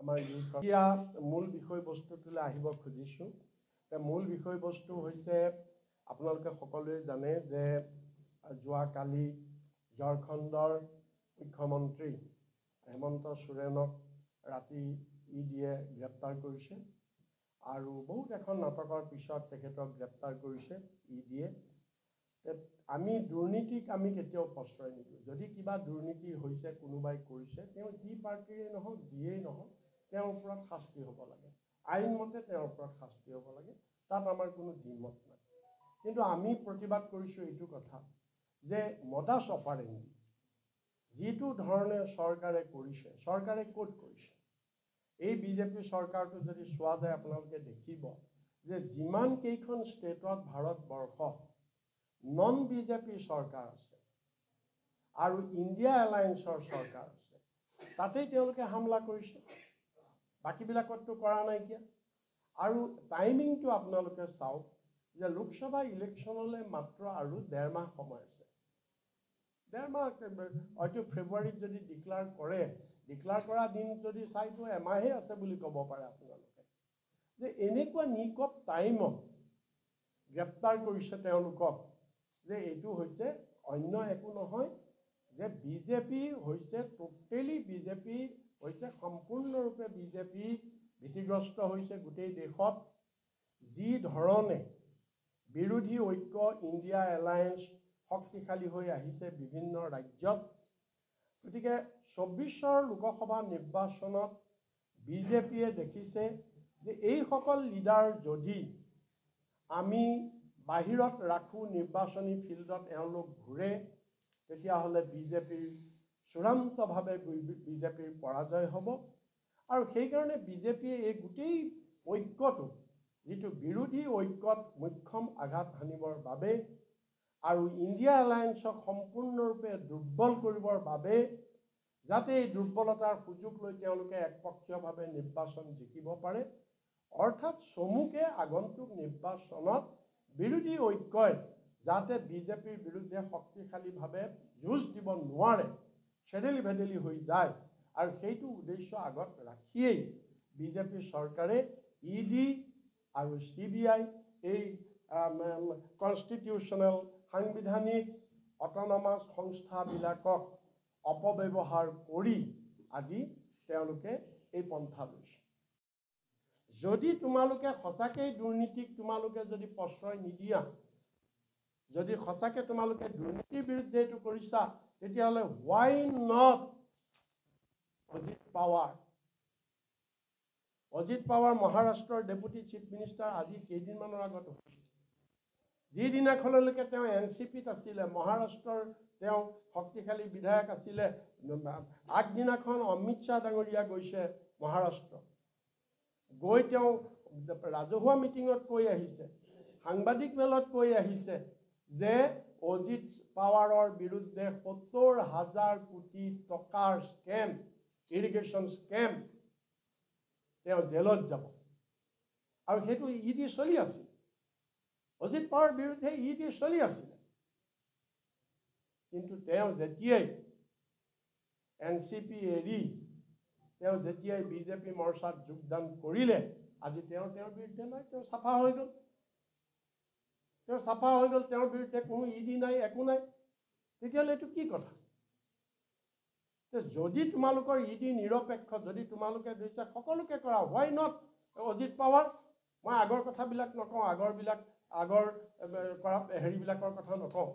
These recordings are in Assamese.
আমাৰ এতিয়া মূল বিষয়বস্তুটোলৈ আহিব খুজিছোঁ। মূল বিষয়বস্তু হৈছে আপোনালোকে সকলোৱে জানে যে যোৱাকালি ঝাৰখণ্ডৰ মুখ্যমন্ত্ৰী হেমন্ত সোৰেনক ৰাতি ইডিয়ে গ্ৰেপ্তাৰ কৰিছে আৰু বহুত এখন নাটকৰ পিছত তেখেতক গ্ৰেপ্তাৰ কৰিছে ইডিয়ে। আমি দুৰ্নীতিক আমি কেতিয়াও প্ৰশ্ৰয় নিদিওঁ। যদি কিবা দুৰ্নীতি হৈছে, কোনোবাই কৰিছে, তেওঁ যি পাৰ্টিৰে নহওক, যিয়েই নহওক, তেওঁৰ ওপৰত শাস্তি হ'ব লাগে। আইনমতে তেওঁৰ ওপৰত শাস্তি হ'ব লাগে। তাত আমাৰ কোনো দ্বিমত নাই। কিন্তু আমি প্ৰতিবাদ কৰিছোঁ এইটো কথা যে মডাছ অপাৰেণ্ডি যিটো ধৰণে চৰকাৰে কৰিছে, চৰকাৰে ক'ত কৰিছে? এই বিজেপি চৰকাৰটো যদি চোৱা যায়, আপোনালোকে দেখিব যে যিমান কেইখন ষ্টেটত ভাৰতবৰ্ষত নন বিজেপি চৰকাৰ আছে আৰু ইণ্ডিয়া এলায়েন্সৰ চৰকাৰ আছে, তাতেই তেওঁলোকে হামলা কৰিছে। বাকীবিলাকততো কৰা নাইকিয়া। আৰু টাইমিংটো আপোনালোকে চাওক যে লোকসভা ইলেকশ্যনলৈ মাত্ৰ আৰু 1.5 মাহ সময় আছে। 1.5 মাহ, হয়তো ফেব্ৰুৱাৰীত যদি ডিক্লেয়াৰ কৰে, ডিক্লেয়াৰ কৰা দিন যদি চাইতো এমাহেই আছে বুলি ক'ব পাৰে আপোনালোকে। যে এনেকুৱা নিক অফ টাইমত গ্ৰেপ্তাৰ কৰিছে তেওঁলোকক, যে এইটো হৈছে অন্য একো নহয়, যে বিজেপি হৈছে টোটেলি, বিজেপি হৈছে সম্পূৰ্ণৰূপে বিজেপি ভীতিগ্ৰস্ত হৈছে গোটেই দেশত। যি ধৰণে বিৰোধী ঐক্য ইণ্ডিয়া এলায়েন্স শক্তিশালী হৈ আহিছে বিভিন্ন ৰাজ্যত, গতিকে 24ৰ লোকসভা নিৰ্বাচনত বিজেপিয়ে দেখিছে যে এইসকল লিডাৰ যদি আমি বাহিৰত ৰাখোঁ, নিৰ্বাচনী ফিল্ডত এওঁলোক ঘূৰে, তেতিয়াহ'লে বিজেপিৰ চূড়ান্তভাৱে বিজেপিৰ পৰাজয় হ'ব। আৰু সেইকাৰণে বিজেপিয়ে এই গোটেই ঐক্যটো, যিটো বিৰোধী ঐক্যত মুখ্যম আঘাত হানিবৰ বাবে আৰু ইণ্ডিয়া এলায়েন্সক সম্পূৰ্ণৰূপে দুৰ্বল কৰিবৰ বাবে, যাতে এই দুৰ্বলতাৰ সুযোগ লৈ তেওঁলোকে একপক্ষীয়ভাৱে নিৰ্বাচন জিকিব পাৰে, অৰ্থাৎ চমুকে আগন্তুক নিৰ্বাচনত বিৰোধী ঐক্যই যাতে বিজেপিৰ বিৰুদ্ধে শক্তিশালীভাৱে যুঁজ দিব নোৱাৰে, চেদেলি ভেদেলি হৈ যায়, আৰু সেইটো উদ্দেশ্য আগত ৰাখিয়েই বিজেপি চৰকাৰে ইডি আৰু CBI, এই কনষ্টিটিউশ্যনেল সাংবিধানিক অট'নমাছ সংস্থাবিলাকক অপব্যৱহাৰ কৰি আজি তেওঁলোকে এই পন্থা লৈছে। যদি তোমালোকে সঁচাকেই দুৰ্নীতিক তোমালোকে যদি প্ৰশ্ৰয় নিদিয়া, যদি সঁচাকৈ তোমালোকে দুৰ্নীতিৰ বিৰুদ্ধে এইটো কৰিছা, তেতিয়াহ'লে হোৱাই নট অজিত পাৱাৰ? অজিত পাৱাৰ মহাৰাষ্ট্ৰৰ ডেপুটি চিফ মিনিষ্টাৰ আজি কেইদিনমানৰ আগত হৈছে। যিদিনাখনলৈকে তেওঁ NCPত আছিলে, মহাৰাষ্ট্ৰৰ তেওঁ শক্তিশালী বিধায়ক আছিলে, আগদিনাখন অমিত শ্বাহ ডাঙৰীয়া গৈছে মহাৰাষ্ট্ৰ, গৈ তেওঁ ৰাজহুৱা মিটিঙত কৈ আহিছে, সাংবাদিক মেলত কৈ আহিছে যে অজিত পাৱাৰৰ বিৰুদ্ধে 70,000 কোটি টকাৰ স্কেম, ইৰিগেশ্যন স্কেম, তেওঁ জেলত যাব। আৰু সেইটো ইডি চলি আছিল, অজিত পাৱাৰৰ বিৰুদ্ধে ইডি চলি আছিলে। কিন্তু তেওঁ যেতিয়াই NCP এৰি তেওঁ যেতিয়াই বিজেপি মৰ্চাত যোগদান কৰিলে, আজি তেওঁৰ বিৰুদ্ধে নাই, তেওঁ চাফা হৈ গ'ল। তেওঁ চাফা হৈ গ'ল, তেওঁৰ বিৰুদ্ধে কোনো ইডি নাই, একো নাই। তেতিয়াহ'লে এইটো কি কথা? যদি তোমালোকৰ ইডি নিৰপেক্ষ, যদি তোমালোকে দিছা সকলোকে কৰা, হোৱাই নট অজিত পাৱাৰ? মই আগৰ কথাবিলাক নকওঁ, আগৰ হেৰিবিলাকৰ কথা নকওঁ,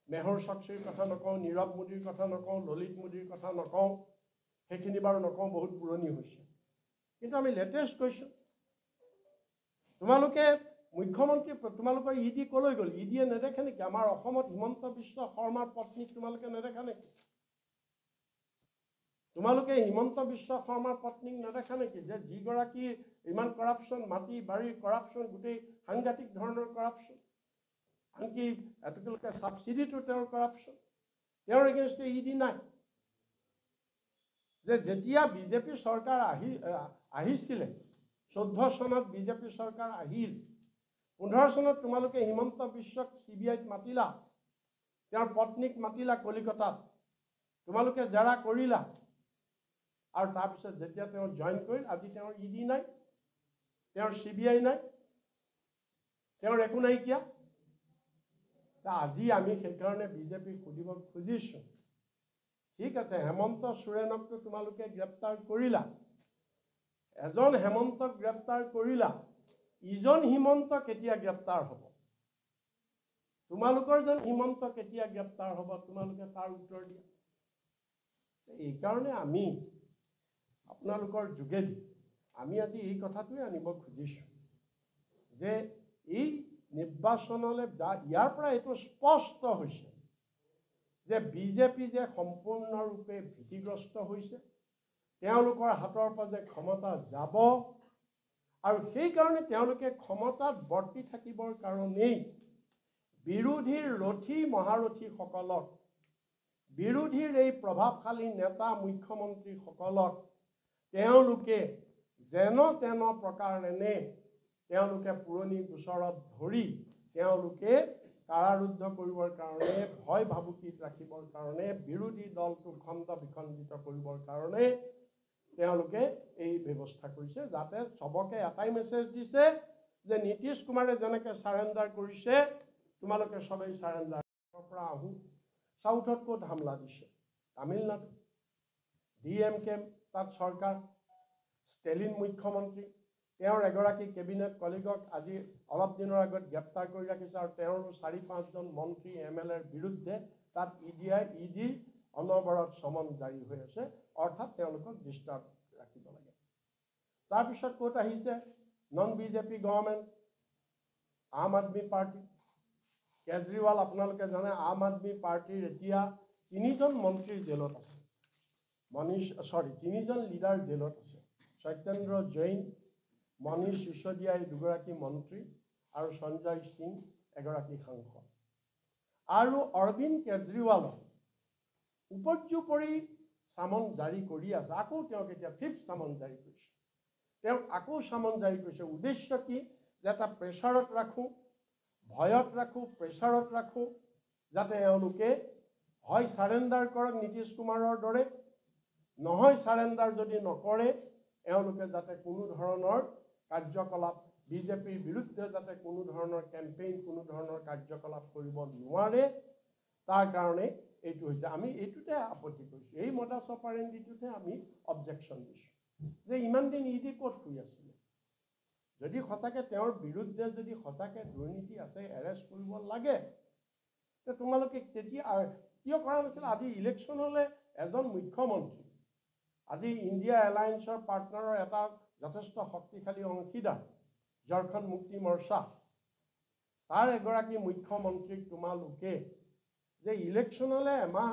মেহুৰ চকচীৰ কথা নকওঁ, নীৰৱ মোদীৰ কথা নকওঁ, ললিত মোদীৰ কথা নকওঁ, সেইখিনি বাৰু নকওঁ, বহুত পুৰণি হৈছে। কিন্তু আমি লেটেষ্ট কৈছোঁ, তোমালোকে মুখ্যমন্ত্ৰী, তোমালোকৰ ইডি ক'লৈ গ'ল? ইডিয়ে নেদেখে নেকি? আমাৰ অসমত হিমন্ত বিশ্ব শৰ্মাৰ পত্নীক তোমালোকে নেদেখা নেকি? তোমালোকে হিমন্ত বিশ্ব শৰ্মাৰ পত্নীক নেদেখা নেকি? যে যিগৰাকী ইমান কৰাপশ্যন, মাটি বাৰীৰ কৰাপশ্যন, গোটেই সাংঘাতিক ধৰণৰ কৰাপশ্যন, আনকি এটোলৈকে ছাবচিডিটো তেওঁৰ কৰাপশ্যন, তেওঁৰ এগেইনষ্টে ইডি নাই। যে যেতিয়া বিজেপি চৰকাৰ আহিছিলে, 14 চনত বিজেপি চৰকাৰ আহিল, 15 চনত তোমালোকে হিমন্ত বিশ্বক CBIত মাতিলা, তেওঁৰ পত্নীক মাতিলা কলিকতাত, তোমালোকে জেৰা কৰিলা, আৰু তাৰপিছত যেতিয়া তেওঁ জইন কৰিল আজি তেওঁৰ ইডি নাই, তেওঁৰ CBI নাই, তেওঁৰ একো নাইকিয়া। আজি আমি সেইকাৰণে বিজেপিক সুধিব খুজিছোঁ, ঠিক আছে হেমন্ত সোৰেনকতো তোমালোকে গ্ৰেপ্তাৰ কৰিলা, এজন হেমন্তক গ্ৰেপ্তাৰ কৰিলা, ইজন হিমন্ত কেতিয়া গ্ৰেপ্তাৰ হ'ব? তোমালোকৰ যেন হিমন্ত কেতিয়া গ্ৰেপ্তাৰ হ'ব তোমালোকে তাৰ উত্তৰ দিয়া। এইকাৰণে আমি আপোনালোকৰ যোগেদি আমি আজি এই কথাটোৱে আনিব খুজিছোঁ যে এই নিৰ্বাচনলৈ ইয়াৰ পৰা এইটো স্পষ্ট হৈছে যে বিজেপি যে সম্পূৰ্ণৰূপে ভীতিগ্ৰস্ত হৈছে, তেওঁলোকৰ হাতৰ পৰা যে ক্ষমতা যাব আৰু সেইকাৰণে তেওঁলোকে ক্ষমতাত বৰ্তি থাকিবৰ কাৰণেই বিৰোধীৰ ৰথী মহাৰথীসকলক, বিৰোধীৰ এই প্ৰভাৱশালী নেতা মুখ্যমন্ত্ৰীসকলক তেওঁলোকে যেন তেন প্ৰকাৰেণে তেওঁলোকে পুৰণি গোচৰত ধৰি তেওঁলোকে কাৰাৰুদ্ধ কৰিবৰ কাৰণে, ভয় ভাবুকিত ৰাখিবৰ কাৰণে, বিৰোধী দলটোক খণ্ড বিখণ্ডিত কৰিবৰ কাৰণে তেওঁলোকে এই ব্যৱস্থা কৰিছে, যাতে সবকে এটাই মেছেজ দিছে যে নীতিশ কুমাৰে যেনেকৈ চাৰেণ্ডাৰ কৰিছে তোমালোকে সবেই চাৰেণ্ডাৰ পৰা আহোঁ। সাউথত ক'ত হামলা দিছে? তামিলনাডু, DMK তাত চৰকাৰ, ষ্টেলিন মুখ্যমন্ত্ৰী, তেওঁৰ এগৰাকী কেবিনেট কলিগক আজি অলপ দিনৰ আগত গ্ৰেপ্তাৰ কৰি ৰাখিছে আৰু তেওঁৰো 4-5জন মন্ত্ৰী MLAৰ বিৰুদ্ধে তাত ইডিৰ অনবৰত সমন জাৰি হৈ আছে, অৰ্থাৎ তেওঁলোকক ডিষ্টাৰ্ব ৰাখিব লাগে। তাৰপিছত ক'ত আহিছে? নন BJP গভৰ্ণমেণ্ট, আম আদমি পাৰ্টি, কেজৰিৱাল আপোনালোকে জানে আম আদমি পাৰ্টিৰ এতিয়া 3জন মন্ত্ৰী জেলত আছে, 3জন লিডাৰ জেলত আছে, সত্যেন্দ্ৰ জৈন, মনীষ সিসোদিয়া এই দুগৰাকী মন্ত্ৰী আৰু সঞ্জয় সিং এগৰাকী সাংসদ। আৰু অৰবিন্দ কেজৰিৱালক উপৰ্যুপৰি চামন জাৰি কৰি আছে, আকৌ তেওঁক এতিয়া 5th চামন জাৰি কৰিছে, তেওঁক আকৌ চামন জাৰি কৰিছে। উদ্দেশ্য কি? যে এটা প্ৰেছাৰত ৰাখোঁ, ভয়ত ৰাখোঁ, প্ৰেছাৰত ৰাখোঁ, যাতে এওঁলোকে হয় চাৰেণ্ডাৰ কৰক নীতিশ কুমাৰৰ দৰে, নহয় চাৰেণ্ডাৰ যদি নকৰে এওঁলোকে যাতে কোনো ধৰণৰ কাৰ্যকলাপ বিজেপিৰ বিৰুদ্ধে যাতে কোনো ধৰণৰ কেম্পেইন, কোনো ধৰণৰ কাৰ্যকলাপ কৰিব নোৱাৰে, তাৰ কাৰণে এইটো হৈছে। আমি এইটোতে আপত্তি কৰিছোঁ, এই মডাছ অপাৰেণ্ডিটোতে আমি অবজেকশ্যন দিছোঁ যে ইমান দিন ইডি ক'ত শুই আছিলে? যদি সঁচাকৈ তেওঁৰ বিৰুদ্ধে যদি সঁচাকৈ দুৰ্নীতি আছে, এৰেষ্ট কৰিব লাগে, তোমালোকে তেতিয়া কিয় কৰা নাছিল? আজি ইলেকশ্যনলৈ এজন মুখ্যমন্ত্ৰী, আজি ইণ্ডিয়া এলায়েন্সৰ পাৰ্টনাৰৰ এটা যথেষ্ট শক্তিশালী অংশীদাৰ ঝাৰখণ্ড মুক্তি মৰ্চা, তাৰ এগৰাকী মুখ্যমন্ত্ৰীক তোমালোকে যে ইলেকশ্যনলৈ এমাহ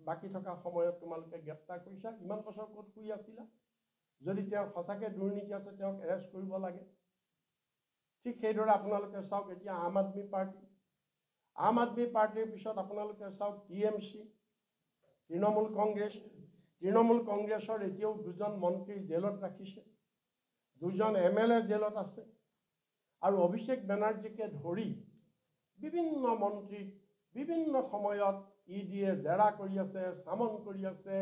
বাকী থকা সময়ত তোমালোকে গ্ৰেপ্তাৰ কৰিছা, ইমান বছৰ ক'ত শুই আছিলা? যদি তেওঁৰ সঁচাকৈ দুৰ্নীতি আছে তেওঁক এৰেষ্ট কৰিব লাগে। ঠিক সেইদৰে আপোনালোকে চাওক এতিয়া আম আদমি পাৰ্টি, আম আদমি পাৰ্টিৰ পিছত আপোনালোকে চাওক TMC, তৃণমূল কংগ্ৰেছ, তৃণমূল কংগ্ৰেছৰ এতিয়াও 2জন মন্ত্ৰী জেলত ৰাখিছে, 2জন MLA জেলত আছে, আৰু অভিষেক বেনাৰ্জীকে ধৰি বিভিন্ন মন্ত্ৰীক বিভিন্ন সময়ত ইডিয়ে জেৰা কৰি আছে, চামন কৰি আছে,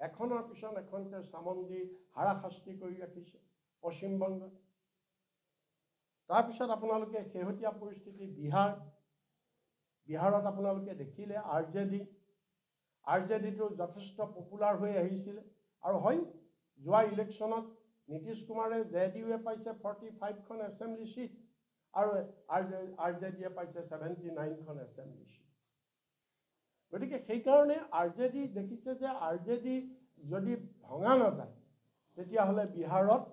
এখনৰ পিছত এখনকৈ চামন দি হাৰাশাস্তি কৰি ৰাখিছে পশ্চিমবংগত। তাৰপিছত আপোনালোকে শেহতীয়া পৰিস্থিতি বিহাৰত আপোনালোকে দেখিলে RJDটো যথেষ্ট পপুলাৰ হৈ আহিছিলে, আৰু হয় যোৱা ইলেকশ্যনত নীতিশ কুমাৰে JDUৱে পাইছে 45খন এছেম্বলি চিট আৰু RJDয়ে পাইছে 79খন এছেম্বলি চিট। গতিকে সেইকাৰণে RJD দেখিছে যে RJD যদি ভঙা নাযায় তেতিয়াহ'লে বিহাৰত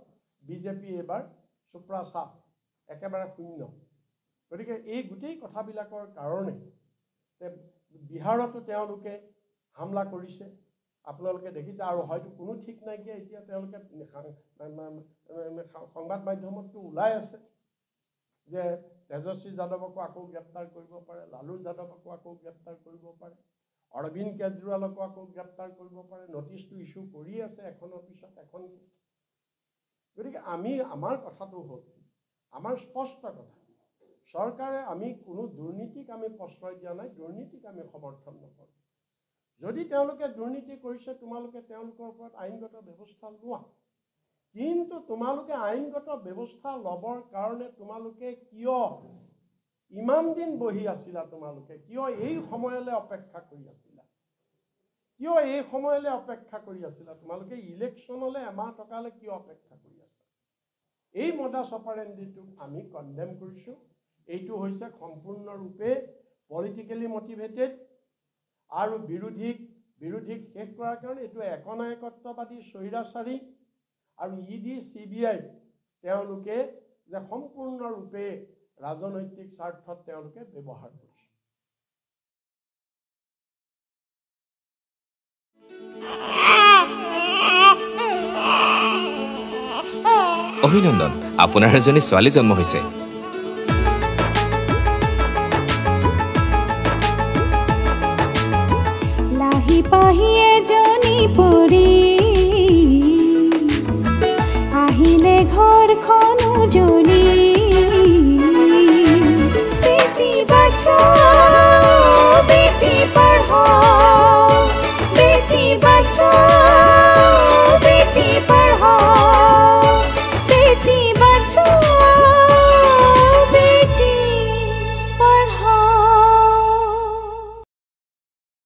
বিজেপি এবাৰ চুপ্ৰা চাফ, একেবাৰে শূন্য। গতিকে এই গোটেই কথাবিলাকৰ কাৰণে বিহাৰতো তেওঁলোকে হামলা কৰিছে, আপোনালোকে দেখিছে, আৰু হয়তো কোনো ঠিক নাইকিয়া এতিয়া তেওঁলোকে সংবাদ মাধ্যমতো ওলাই আছে যে তেজস্বী যাদৱকো আকৌ গ্ৰেপ্তাৰ কৰিব পাৰে, লালু যাদৱকো আকৌ গ্ৰেপ্তাৰ কৰিব পাৰে, অৰবিন্দ কেজৰিৱালকো আকৌ গ্ৰেপ্তাৰ কৰিব পাৰে, নটিচটো ইছ্যু কৰি আছে এখনৰ পিছত এখনকৈ। গতিকে আমাৰ কথাটো হ'ল, আমাৰ স্পষ্ট কথা, চৰকাৰে আমি কোনো দুৰ্নীতিক আমি প্ৰশ্ৰয় দিয়া নাই, দুৰ্নীতিক আমি সমৰ্থন নকৰোঁ। যদি তেওঁলোকে দুৰ্নীতি কৰিছে তোমালোকে তেওঁলোকৰ ওপৰত আইনগত ব্যৱস্থা লোৱা কিন্তু তোমালোকে আইনগত ব্যৱস্থা ল'বৰ কাৰণে তোমালোকে কিয় ইমান দিন বহি আছিলা তোমালোকে কিয় এই সময়লৈ অপেক্ষা কৰি আছিলা কিয় এই সময়লৈ অপেক্ষা কৰি আছিলা তোমালোকে ইলেকশ্যনলৈ এমাহ টকালৈ কিয় অপেক্ষা কৰি আছা এই মডাছ অপাৰেণ্ডিটোক আমি কণ্ডেম কৰিছোঁ এইটো হৈছে সম্পূৰ্ণৰূপে পলিটিকেলি মটিভেটেড আৰু বিৰোধীক শেষ কৰাৰ কাৰণে এইটো একনায়কত্ববাদী স্বৈৰাচাৰী আৰু ইডি CBI তেওঁলোকে যে সম্পূৰ্ণৰূপে ৰাজনৈতিক স্বাৰ্থত তেওঁলোকে ব্যৱহাৰ কৰিছে অভিনন্দন আপোনাৰ এজনী ছোৱালী জন্ম হৈছে লাহি পাহি এজনী পৰি আহিলে ঘৰখন উজলি